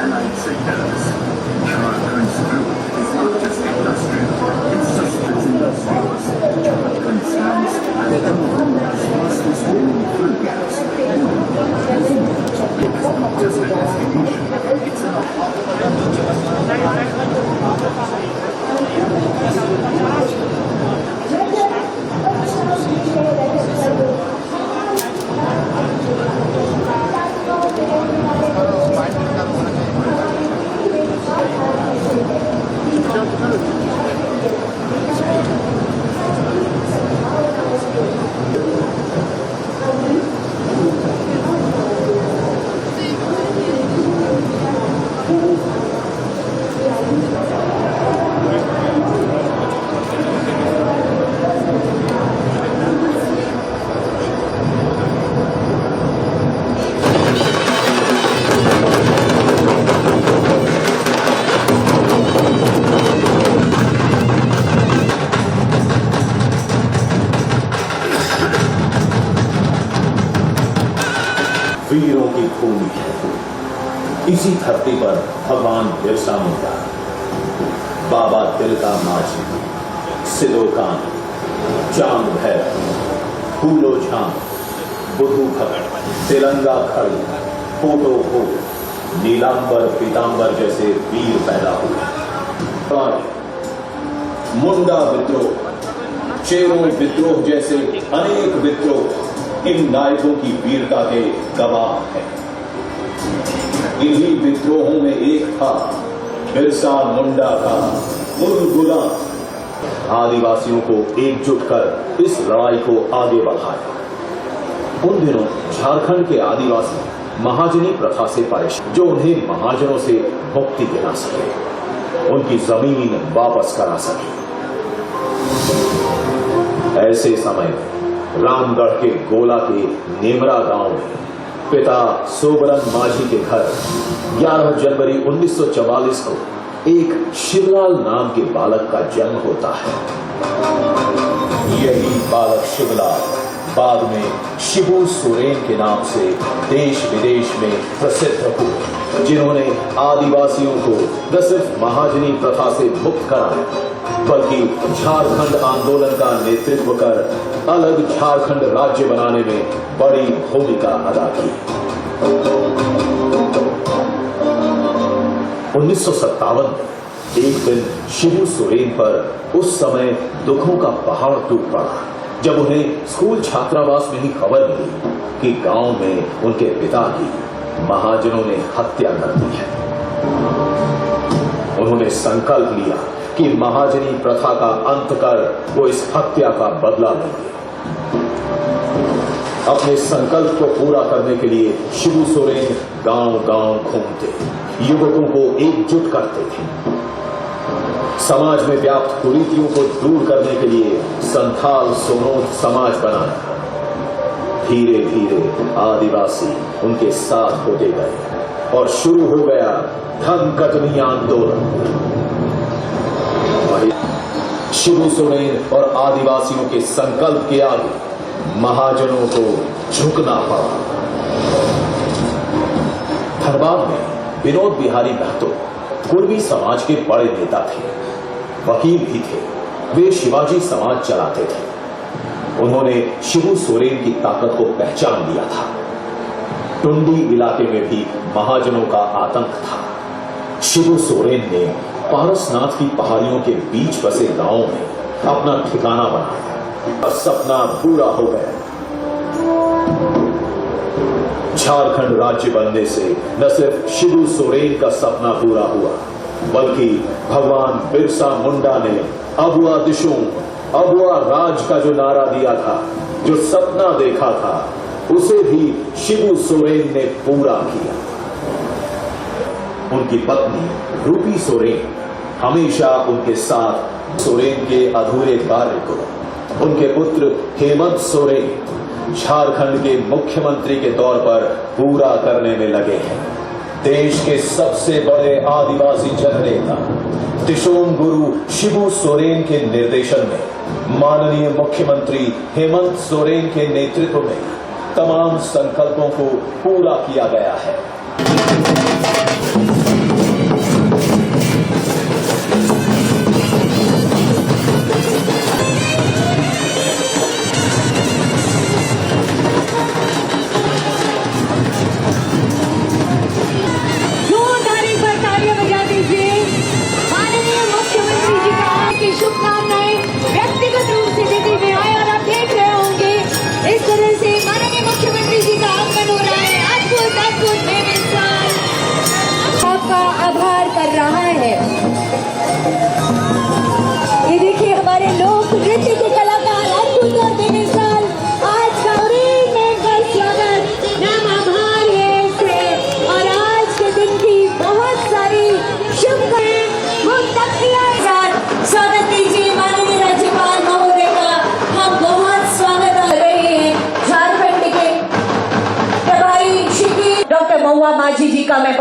allied sectors. Jharkhand's growth is not just industrial, it's sustainable as well. Jharkhand stands as one of India's fastest growing food gaps. It's not just a destination, it's an वीरों की भूमि है। इसी धरती पर भगवान बिरसा मुंडा, बाबा तिलका माझी, सिदो कान्ह, चांद भैरव, फूलो झांग, बुधू भगत, तिरंगा खड़ी, फोटो हो, नीलांबर पीतांबर जैसे वीर पैदा हुए। मुंडा विद्रोह, चेरो विद्रोह जैसे अनेक विद्रोह इन नायकों की वीरता के गवाह है। इन्हीं विद्रोहों में एक था बिरसा मुंडा का मुलगुलान। आदिवासियों को एकजुट कर इस लड़ाई को आगे बढ़ाया। उन दिनों झारखंड के आदिवासी महाजनी प्रथा से परेशान, जो उन्हें महाजनों से मुक्ति दिला सके, उनकी जमीन वापस करा सके। ऐसे समय में रामगढ़ के गोला के नेमरा गांव में पिता सोबरन माझी के घर 11 जनवरी 1944 को एक शिवलाल नाम के बालक का जन्म होता है। यही बालक शिवलाल बाद में शिबू सोरेन के नाम से देश विदेश में प्रसिद्ध हुए, जिन्होंने आदिवासियों को न सिर्फ महाजनी प्रथा से मुक्त कराया, बल्कि झारखंड आंदोलन का नेतृत्व कर अलग झारखंड राज्य बनाने में बड़ी भूमिका अदा की। 1957 में एक दिन शिबू सोरेन पर उस समय दुखों का पहाड़ टूट पड़ा, जब उन्हें स्कूल छात्रावास में ही खबर मिली कि गांव में उनके पिता की महाजनों ने हत्या कर दी है। उन्होंने संकल्प लिया कि महाजनी प्रथा का अंत कर वो इस हत्या का बदला लेंगे। अपने संकल्प को पूरा करने के लिए शिबू सोरेन गांव-गांव घूमते, युवकों को एकजुट करते थे। समाज में व्याप्त कुरीतियों को दूर करने के लिए संथाल सोनोत समाज बनाया। धीरे धीरे आदिवासी उनके साथ होते गए और शुरू हो गया धन कटनी आंदोलन। शिबू सोरेन और आदिवासियों के संकल्प के आगे महाजनों को झुकना पड़ा। धनबाद में विनोद बिहारी महतो कुर्मी समाज के बड़े नेता थे, वकील भी थे। वे शिवाजी समाज चलाते थे। उन्होंने शिबू सोरेन की ताकत को पहचान लिया था। टुंडी इलाके में भी महाजनों का आतंक था। शिबू सोरेन ने पारसनाथ की पहाड़ियों के बीच बसे गांव में अपना ठिकाना बनाया। सपना पूरा हो गया। झारखंड राज्य बनने से न सिर्फ शिबू सोरेन का सपना पूरा हुआ, बल्कि भगवान बिरसा मुंडा ने अबुआ दिशों, अबुआ राज का जो नारा दिया था, जो सपना देखा था, उसे भी शिबू सोरेन ने पूरा किया। उनकी पत्नी रूपी सोरेन हमेशा उनके साथ सोरेन के अधूरे कार्य को उनके पुत्र हेमंत सोरेन झारखंड के मुख्यमंत्री के तौर पर पूरा करने में लगे हैं। देश के सबसे बड़े आदिवासी जननेता दिशोम गुरु शिबू सोरेन के निर्देशन में माननीय मुख्यमंत्री हेमंत सोरेन के नेतृत्व में तमाम संकल्पों को पूरा किया गया है। शुभकामनाएं व्यक्तिगत रूप से देते हुए आए और आप देख रहे होंगे इस तरह से माननीय मुख्यमंत्री जी का आगमन हो रहा है। अद्भुत अद्भुत बेमिसाल आपका आभार कर रहा है। ये देखिए हमारे लोक नृत्य के कलाकार अद्भुत और बेमिसाल आज का स्वागत नाम आभार है इससे और आज के दिन की बहुत सारी शुभकामनाएं स्वागत कीजिए माननीय राज्यपाल महोदय का। हम बहुत स्वागत कर रहे हैं झारखंड के प्रभारी श्री डॉक्टर महुआ माझी जी का मैं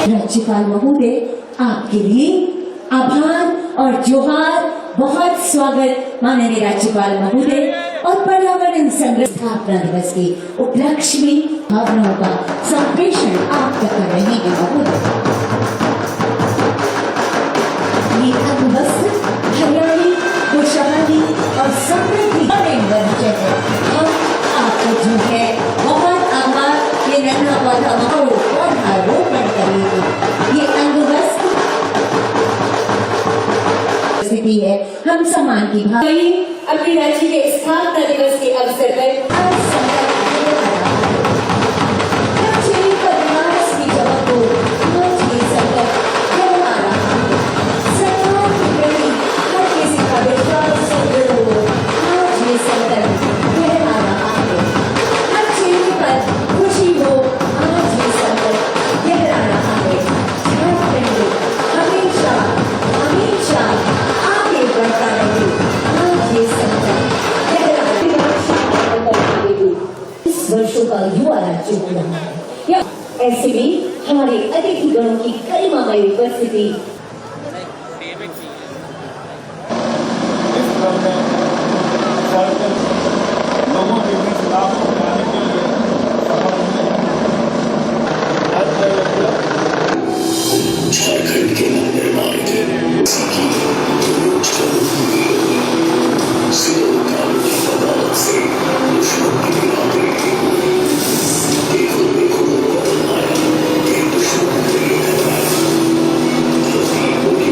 राज्यपाल महोदय आपके लिए आभार और जोहार। बहुत स्वागत माननीय राज्यपाल महोदय और पर्यावरण संरक्षण स्थापना दिवस के उपलक्ष्य में भावनाओं का संप्रेषण आप तक कर रहे हैं महोदय। ये अंगवस्त्र हरियाणी खुशहाली और समृद्धि परिचय है। हम आपको जो है बहुत आभार। ये नन्हा पौधा पौधारोपण करेंगे। ये अंगवस्त्र स्थिति है। हम सम्मान की भावना अपनी राज्य के स्थापना दिवस के अवसर पर आज संकल्प की जगह को आज ये संकल्प दोहरा रहा है। सरकार के प्रति हर किसी का विश्वास सुदृढ़ हो। आज ये संकल्प दोहरा रहा है। हर चेहरे पर खुशी हो। आज ये संकल्प दोहरा रहा है। झारखंड हमेशा हमेशा आगे बढ़ता रहे। आज ये संकल्प इस वर्षों का युवा राज्य हो रहा है। ऐसे में हमारे अतिथि गणों की गरिमामय उपस्थिति लोगों के बीच लाभ पहुंचाने के लिए झारखंड के नवनिर्माण से दुश्मन की निगाहें देखो देखो बनाया एक दुश्मन के लिए धरती होगी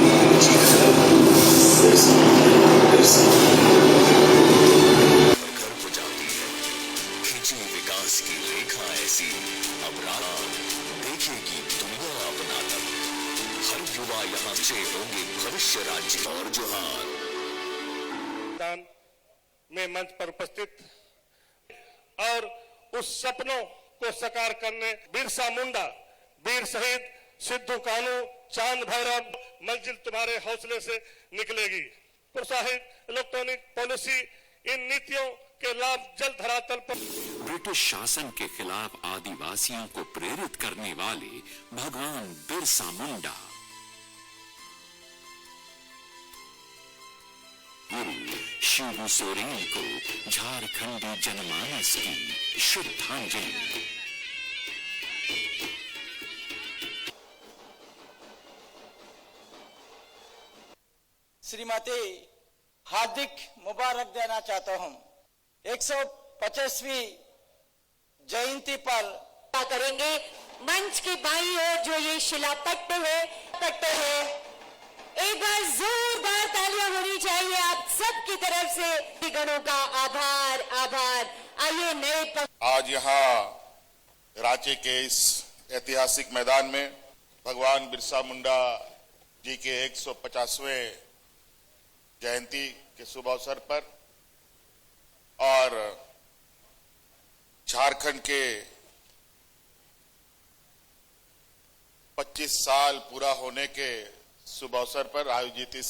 खींची विकास की रेखा ऐसी अब रात देखेगी दुनिया अपना तब। हर युवा यहाँ से होंगे भविष्य राज्य और जोहार में मंच पर उपस्थित और उस सपनों को साकार करने बिरसा मुंडा, वीर शहीद सिद्धू कानू, चांद भैरव मंजिल तुम्हारे हौसले से निकलेगी। प्रोत्साहित इलेक्ट्रॉनिक पॉलिसी इन नीतियों के लाभ जल्द धरातल पर। ब्रिटिश शासन के खिलाफ आदिवासियों को प्रेरित करने वाले भगवान बिरसा मुंडा, गुरु शिबू सोरेन को झारखंडी जनमानस की श्रद्धांजलि। श्रीमती हार्दिक मुबारक देना चाहता हूं। 150वीं जयंती पर करेंगे। मंच की बाईं ओर जो ये शिलापट्ट है एक बार जोरदार तालियां होनी चाहिए आप सबकी तरफ से। गणों का आभार आभार। आइए नए आज यहाँ रांची के इस ऐतिहासिक मैदान में भगवान बिरसा मुंडा जी के 150वें जयंती के शुभ अवसर पर और झारखंड के 25 साल पूरा होने के शुभ अवसर पर आयोजित इस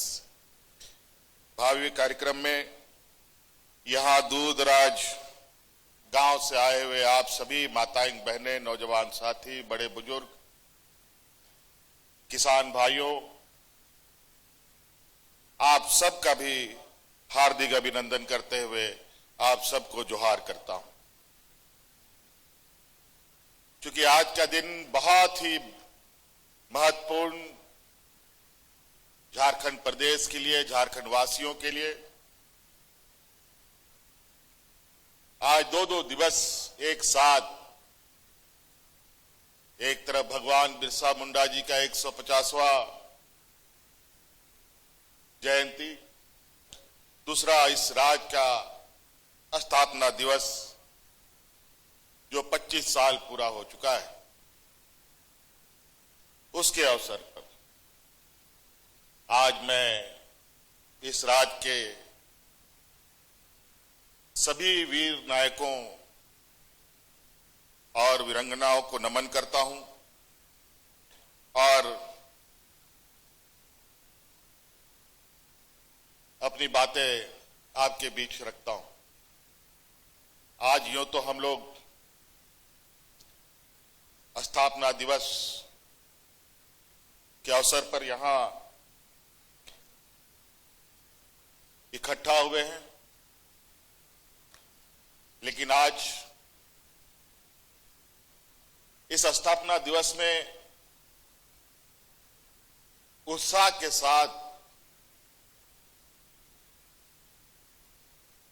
भावी कार्यक्रम में यहां दूर दराज गांव से आए हुए आप सभी माताएं, बहनें, नौजवान साथी, बड़े बुजुर्ग, किसान भाइयों, आप सबका भी हार्दिक अभिनंदन करते हुए आप सबको जोहार करता हूं। क्योंकि आज का दिन बहुत ही महत्वपूर्ण झारखंड प्रदेश के लिए, झारखंड वासियों के लिए। आज दो दिवस एक साथ, एक तरफ भगवान बिरसा मुंडा जी का 150वां जयंती, दूसरा इस राज्य का स्थापना दिवस जो 25 साल पूरा हो चुका है, उसके अवसर पर आज मैं इस राज्य के सभी वीर नायकों और वीरांगनाओं को नमन करता हूं और अपनी बातें आपके बीच रखता हूं। आज यूं तो हम लोग स्थापना दिवस के अवसर पर यहां इकट्ठा हुए हैं, लेकिन आज इस स्थापना दिवस में उत्साह के साथ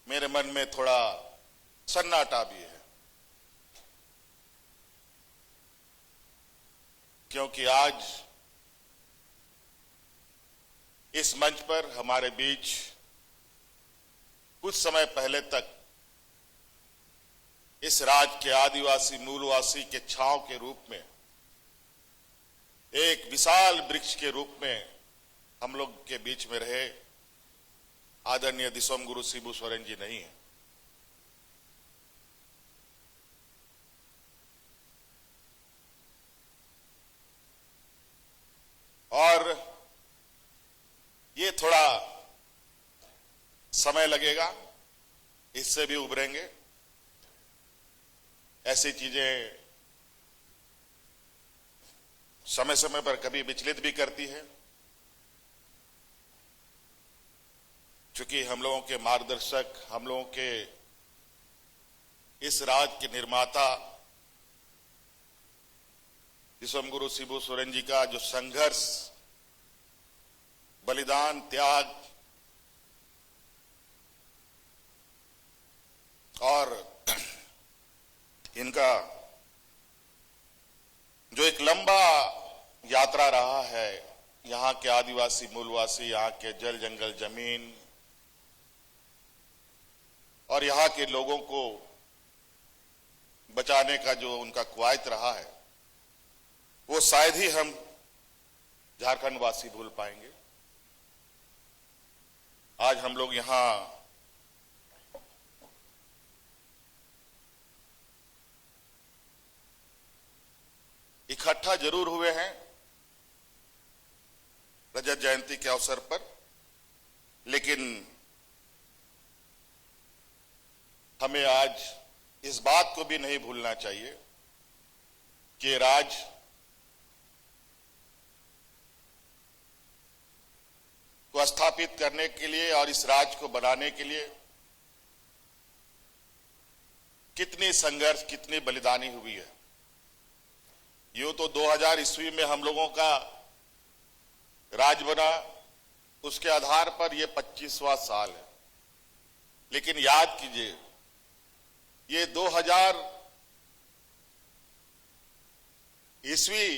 मेरे मन में थोड़ा सन्नाटा भी है, क्योंकि आज इस मंच पर हमारे बीच कुछ समय पहले तक इस राज्य के आदिवासी मूलवासी के छांव के रूप में, एक विशाल वृक्ष के रूप में हम लोग के बीच में रहे आदरणीय दिसोम गुरु शिबू सोरेन जी नहीं है। और ये थोड़ा समय लगेगा, इससे भी उभरेंगे। ऐसी चीजें समय समय पर कभी विचलित भी करती है, क्योंकि हम लोगों के मार्गदर्शक, हम लोगों के इस राज्य के निर्माता दिसोम गुरु शिबू सोरेन जी का जो संघर्ष, बलिदान, त्याग और इनका जो एक लंबा यात्रा रहा है, यहां के आदिवासी मूलवासी, यहां के जल जंगल जमीन और यहां के लोगों को बचाने का जो उनका कवायद रहा है, वो शायद ही हम झारखंड वासी भूल पाएंगे। आज हम लोग यहां इकट्ठा जरूर हुए हैं रजत जयंती के अवसर पर, लेकिन हमें आज इस बात को भी नहीं भूलना चाहिए कि राज्य को स्थापित करने के लिए और इस राज्य को बनाने के लिए कितनी संघर्ष, कितनी बलिदानी हुई है। यूं तो 2000 ईस्वी में हम लोगों का राज बना, उसके आधार पर यह 25वां साल है, लेकिन याद कीजिए ये 2000 ईस्वी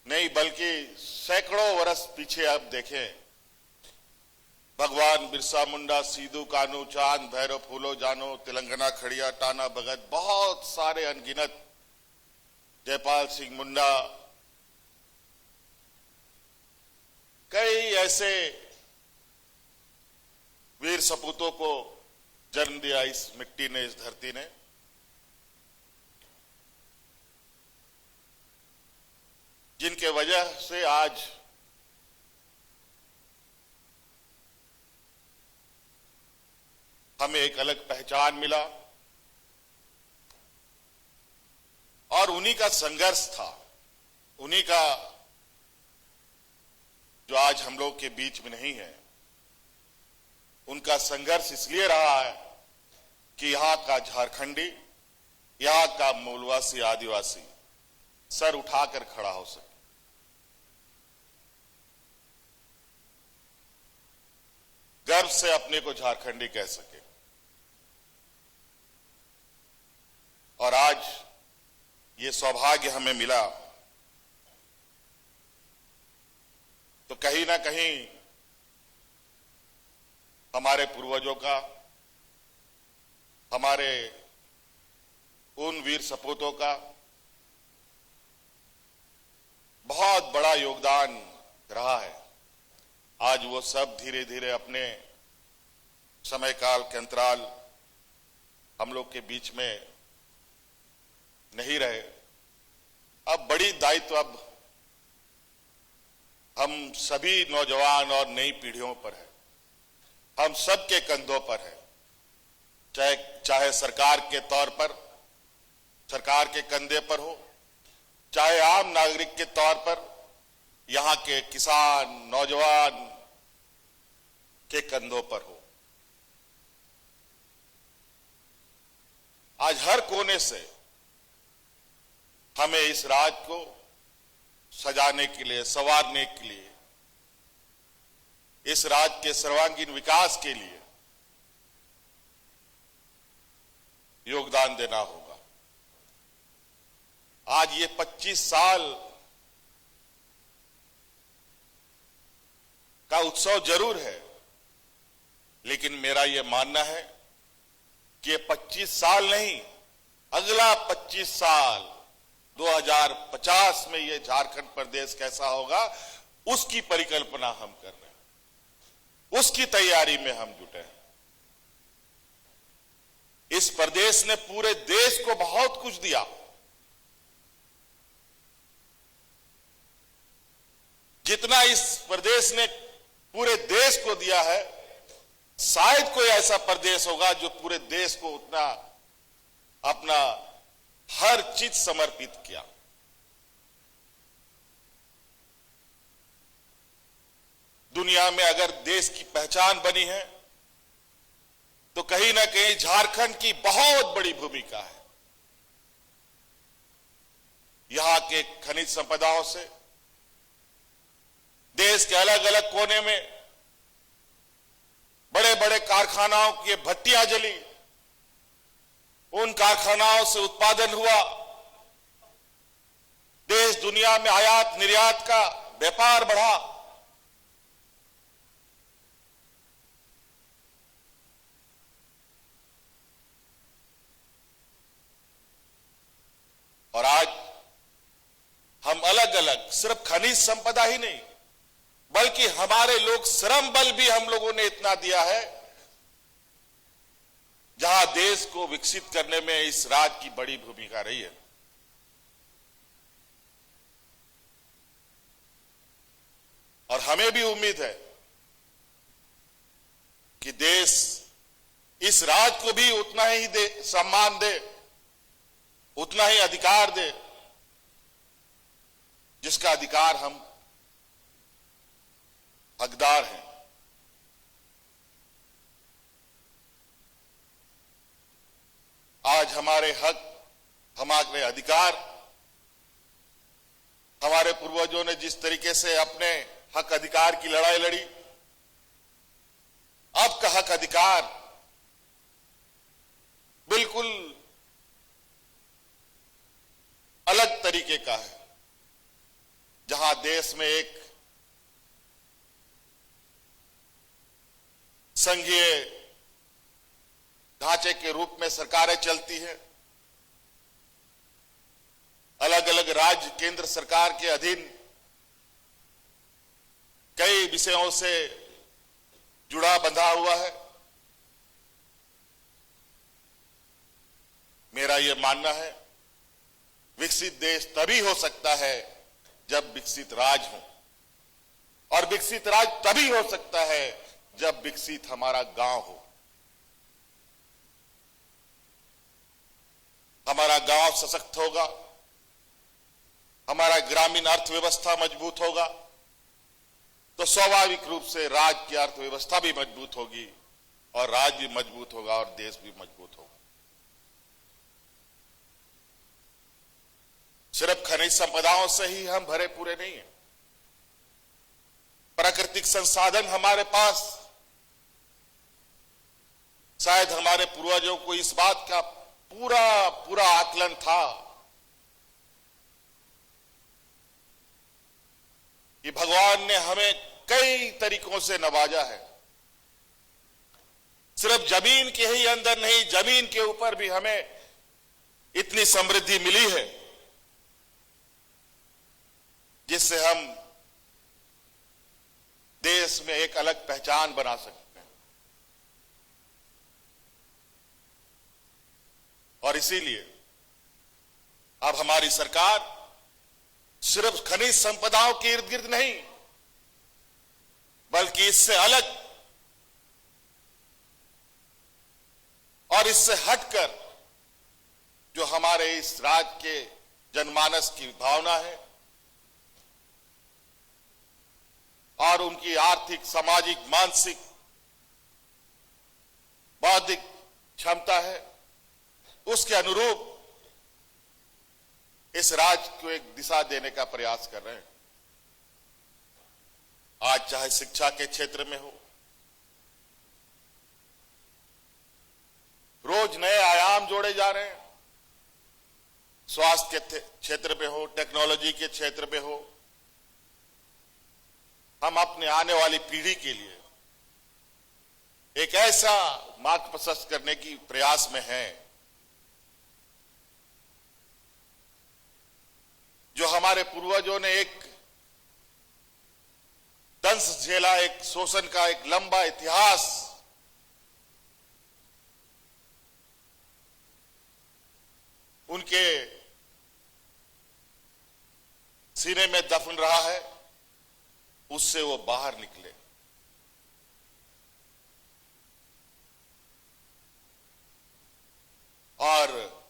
नहीं बल्कि सैकड़ों वर्ष पीछे आप देखें, भगवान बिरसा मुंडा, सीधू कानू, चांद भैरव, फूलो जानो, तेलंगाना खड़िया, टाना भगत, बहुत सारे अनगिनत, जयपाल सिंह मुंडा, कई ऐसे वीर सपूतों को जन्म दिया इस मिट्टी ने, इस धरती ने। जिनके वजह से आज हमें एक अलग पहचान मिला और उन्हीं का संघर्ष था, उन्हीं का जो आज हम लोग के बीच में नहीं है। उनका संघर्ष इसलिए रहा है कि यहां का झारखंडी, यहां का मूलवासी आदिवासी सर उठाकर खड़ा हो सके। गर्व से अपने को झारखंडी कह सके। और आज ये सौभाग्य हमें मिला तो कहीं ना कहीं हमारे पूर्वजों का, हमारे उन वीर सपूतों का बहुत बड़ा योगदान रहा है। आज वो सब धीरे धीरे अपने समय काल के अंतराल हम लोग के बीच में नहीं रहे। अब बड़ी दायित्व अब हम सभी नौजवान और नई पीढ़ियों पर है, हम सबके कंधों पर है। चाहे सरकार के तौर पर, सरकार के कंधे पर हो, चाहे आम नागरिक के तौर पर यहां के किसान, नौजवान के कंधों पर हो। आज हर कोने से हमें इस राज को सजाने के लिए, संवारने के लिए, इस राज के सर्वांगीण विकास के लिए योगदान देना होगा। आज ये 25 साल का उत्सव जरूर है, लेकिन मेरा यह मानना है कि ये 25 साल नहीं, अगला 25 साल 2050 में ये झारखंड प्रदेश कैसा होगा, उसकी परिकल्पना हम कर रहे हैं, उसकी तैयारी में हम जुटे हैं। इस प्रदेश ने पूरे देश को बहुत कुछ दिया। जितना इस प्रदेश ने पूरे देश को दिया है, शायद कोई ऐसा प्रदेश होगा जो पूरे देश को उतना अपना हर चीज समर्पित किया। दुनिया में अगर देश की पहचान बनी है तो कहीं ना कहीं झारखंड की बहुत बड़ी भूमिका है। यहां के खनिज संपदाओं से देश के अलग अलग कोने में बड़े बड़े कारखानाओं की भट्टियां जली, उन कारखानाओं से उत्पादन हुआ, देश दुनिया में आयात निर्यात का व्यापार बढ़ा। और आज हम अलग अलग सिर्फ खनिज संपदा ही नहीं, बल्कि हमारे लोग श्रम बल भी हम लोगों ने इतना दिया है, जहां देश को विकसित करने में इस राज्य की बड़ी भूमिका रही है। और हमें भी उम्मीद है कि देश इस राज्य को भी उतना ही सम्मान दे, उतना ही अधिकार दे जिसका अधिकार हम हकदार हैं। आज हमारे हक, हमारे अधिकार, हमारे पूर्वजों ने जिस तरीके से अपने हक अधिकार की लड़ाई लड़ी, अब का हक अधिकार बिल्कुल अलग तरीके का है, जहां देश में एक संघीय ढांचे के रूप में सरकारें चलती हैं। अलग अलग राज्य केंद्र सरकार के अधीन कई विषयों से जुड़ा बंधा हुआ है। मेरा यह मानना है, विकसित देश तभी हो सकता है जब विकसित राज्य हो, और विकसित राज्य तभी हो सकता है जब विकसित हमारा गांव हो। हमारा गांव सशक्त होगा, हमारा ग्रामीण अर्थव्यवस्था मजबूत होगा, तो स्वाभाविक रूप से राज्य की अर्थव्यवस्था भी मजबूत होगी और राज्य भी मजबूत होगा और देश भी मजबूत होगा। सिर्फ खनिज संपदाओं से ही हम भरे पूरे नहीं हैं। प्राकृतिक संसाधन हमारे पास, शायद हमारे पूर्वजों को इस बात का पूरा आकलन था कि भगवान ने हमें कई तरीकों से नवाजा है। सिर्फ जमीन के ही अंदर नहीं, जमीन के ऊपर भी हमें इतनी समृद्धि मिली है जिससे हम देश में एक अलग पहचान बना सकते हैं। और इसीलिए अब हमारी सरकार सिर्फ खनिज संपदाओं के इर्द गिर्द नहीं, बल्कि इससे अलग और इससे हटकर जो हमारे इस राज्य के जनमानस की भावना है और उनकी आर्थिक, सामाजिक, मानसिक, बौद्धिक क्षमता है, उसके अनुरूप इस राज्य को एक दिशा देने का प्रयास कर रहे हैं। आज चाहे शिक्षा के क्षेत्र में हो, रोज नए आयाम जोड़े जा रहे हैं, स्वास्थ्य के क्षेत्र में हो, टेक्नोलॉजी के क्षेत्र में हो, हम अपने आने वाली पीढ़ी के लिए एक ऐसा मार्ग प्रशस्त करने की प्रयास में हैं जो हमारे पूर्वजों ने एक दंश झेला, एक शोषण का एक लंबा इतिहास उनके सीने में दफन रहा है, उससे वो बाहर निकले। और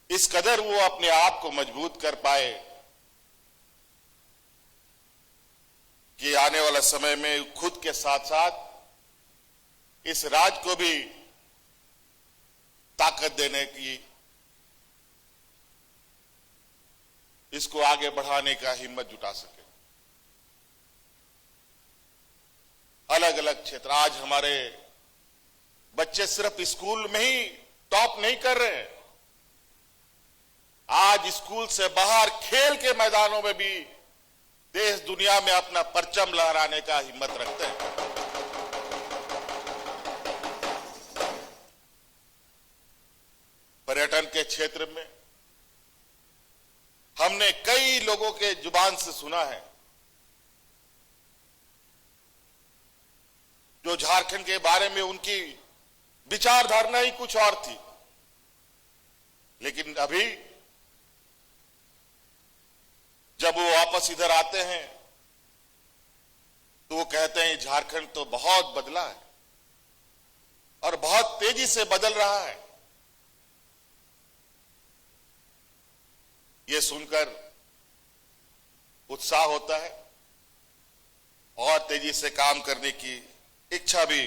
इस कदर वो अपने आप को मजबूत कर पाए कि आने वाला समय में खुद के साथ साथ इस राज्य को भी ताकत देने की, इसको आगे बढ़ाने का हिम्मत जुटा सके। अलग अलग क्षेत्र, आज हमारे बच्चे सिर्फ स्कूल में ही टॉप नहीं कर रहे हैं, आज स्कूल से बाहर खेल के मैदानों में भी देश दुनिया में अपना परचम लहराने का हिम्मत रखते हैं। पर्यटन के क्षेत्र में हमने कई लोगों के जुबान से सुना है जो झारखंड के बारे में उनकी विचारधारणा ही कुछ और थी, लेकिन अभी जब वो वापस इधर आते हैं तो वो कहते हैं झारखंड तो बहुत बदला है और बहुत तेजी से बदल रहा है। ये सुनकर उत्साह होता है और तेजी से काम करने की इच्छा भी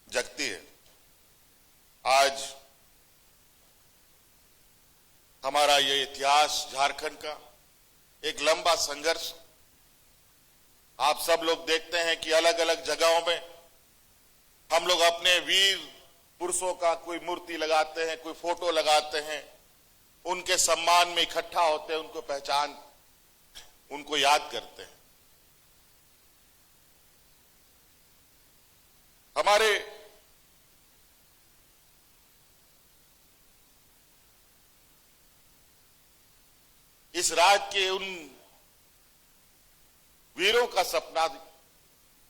जगती है। आज हमारा ये इतिहास झारखंड का एक लंबा संघर्ष, आप सब लोग देखते हैं कि अलग अलग जगहों में हम लोग अपने वीर पुरुषों का कोई मूर्ति लगाते हैं, कोई फोटो लगाते हैं, उनके सम्मान में इकट्ठा होते हैं, उनको पहचान, उनको याद करते हैं। हमारे इस राज्य के उन वीरों का सपना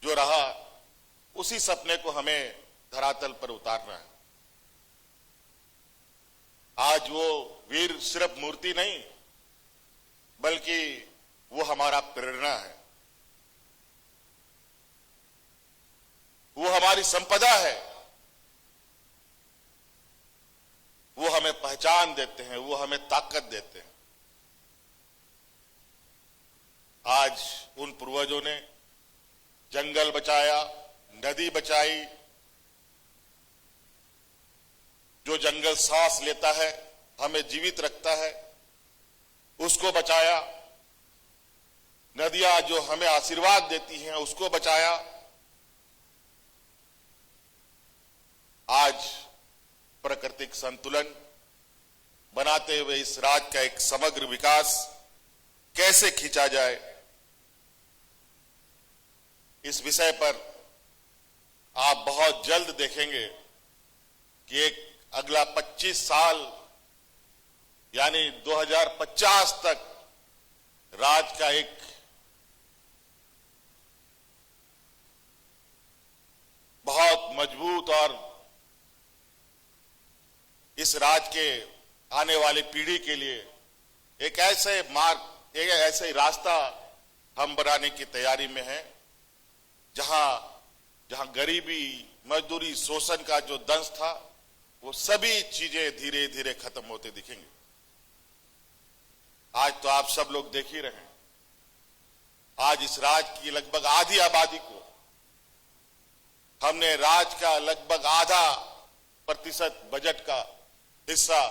जो रहा, उसी सपने को हमें धरातल पर उतारना है। आज वो वीर सिर्फ मूर्ति नहीं, बल्कि वो हमारा प्रेरणा है। वो हमारी संपदा है, वो हमें पहचान देते हैं, वो हमें ताकत देते हैं। आज उन पूर्वजों ने जंगल बचाया, नदी बचाई, जो जंगल सांस लेता है, हमें जीवित रखता है, उसको बचाया। नदियां जो हमें आशीर्वाद देती हैं, उसको बचाया। आज प्राकृतिक संतुलन बनाते हुए इस राज्य का एक समग्र विकास कैसे खींचा जाए, इस विषय पर आप बहुत जल्द देखेंगे कि एक अगला 25 साल यानी 2050 तक राज्य का एक बहुत मजबूत और इस राज्य के आने वाली पीढ़ी के लिए एक ऐसे मार्ग, एक ऐसे रास्ता हम बनाने की तैयारी में हैं, जहां गरीबी, मजदूरी, शोषण का जो दंश था, वो सभी चीजें धीरे धीरे खत्म होते दिखेंगे। आज तो आप सब लोग देख ही रहे हैं, आज इस राज्य की लगभग आधी आबादी को हमने राज्य का लगभग आधा प्रतिशत बजट का हिस्सा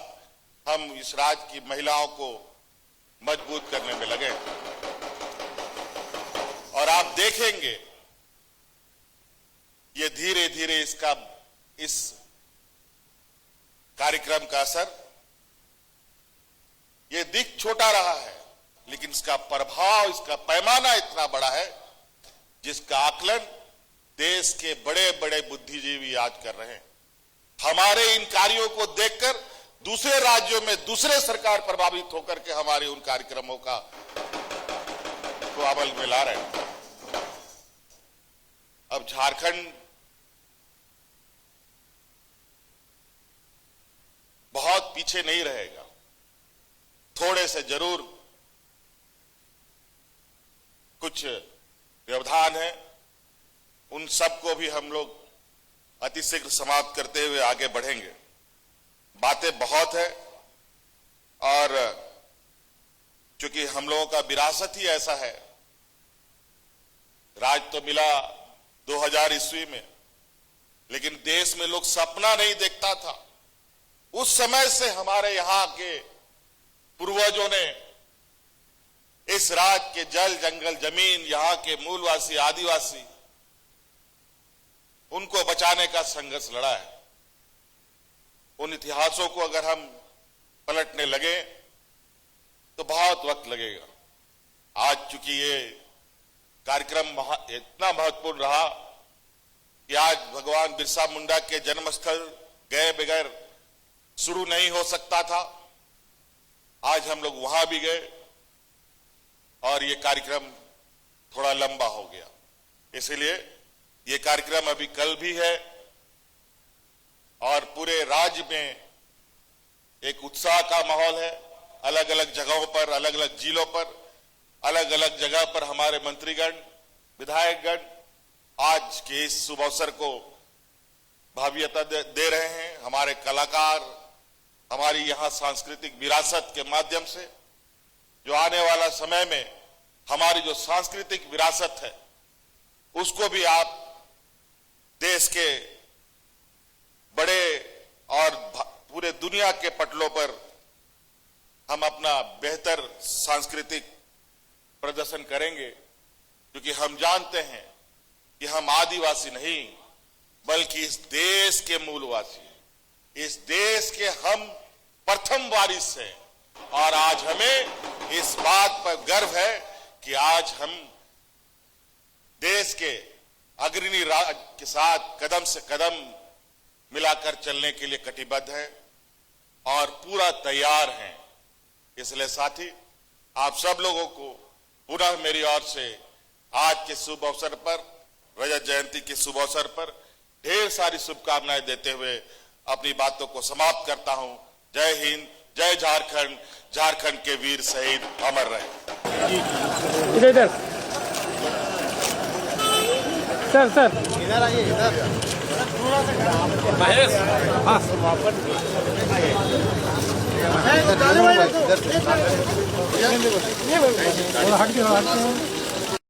हम इस राज्य की महिलाओं को मजबूत करने में लगे। और आप देखेंगे ये धीरे धीरे इस कार्यक्रम का असर, ये दिख छोटा रहा है, लेकिन इसका प्रभाव, इसका पैमाना इतना बड़ा है, जिसका आकलन देश के बड़े बड़े बुद्धिजीवी आज कर रहे हैं। हमारे इन कार्यों को देखकर दूसरे राज्यों में दूसरे सरकार प्रभावित होकर के हमारे उन कार्यक्रमों को अमल में ला रहे हैं। अब झारखंड बहुत पीछे नहीं रहेगा, थोड़े से जरूर कुछ व्यवधान है, उन सबको भी हम लोग अतिशीघ्र समाप्त करते हुए आगे बढ़ेंगे। बातें बहुत है और चूंकि हम लोगों का विरासत ही ऐसा है, राज तो मिला 2000 ईस्वी में, लेकिन देश में लोग सपना नहीं देखता था। उस समय से हमारे यहां के पूर्वजों ने इस राज्य के जल, जंगल, जमीन, यहां के मूलवासी, आदिवासी, उनको बचाने का संघर्ष लड़ा है। उन इतिहासों को अगर हम पलटने लगे तो बहुत वक्त लगेगा। आज चूंकि ये कार्यक्रम इतना महत्वपूर्ण रहा कि आज भगवान बिरसा मुंडा के जन्मस्थल गए बगैर शुरू नहीं हो सकता था। आज हम लोग वहां भी गए और ये कार्यक्रम थोड़ा लंबा हो गया, इसलिए ये कार्यक्रम अभी कल भी है और पूरे राज्य में एक उत्साह का माहौल है। अलग अलग जगहों पर, अलग अलग जिलों पर, अलग अलग जगह पर हमारे मंत्रीगण, विधायकगण आज के इस शुभ अवसर को भाव्यता दे रहे हैं। हमारे कलाकार हमारी यहां सांस्कृतिक विरासत के माध्यम से जो आने वाला समय में हमारी जो सांस्कृतिक विरासत है उसको भी आप देश के बड़े और पूरे दुनिया के पटलों पर हम अपना बेहतर सांस्कृतिक प्रदर्शन करेंगे, क्योंकि हम जानते हैं कि हम आदिवासी नहीं बल्कि इस देश के मूलवासी, इस देश के हम प्रथम वारिस हैं। और आज हमें इस बात पर गर्व है कि आज हम देश के अग्रणी राज्य के साथ कदम से कदम मिलाकर चलने के लिए कटिबद्ध हैं और पूरा तैयार हैं। इसलिए साथी, आप सब लोगों को पुनः मेरी ओर से आज के शुभ अवसर पर, रजत जयंती के शुभ अवसर पर ढेर सारी शुभकामनाएं देते हुए अपनी बातों को समाप्त करता हूं। जय हिंद, जय झारखंड, झारखंड के वीर शहीद अमर रहे। इधर महेश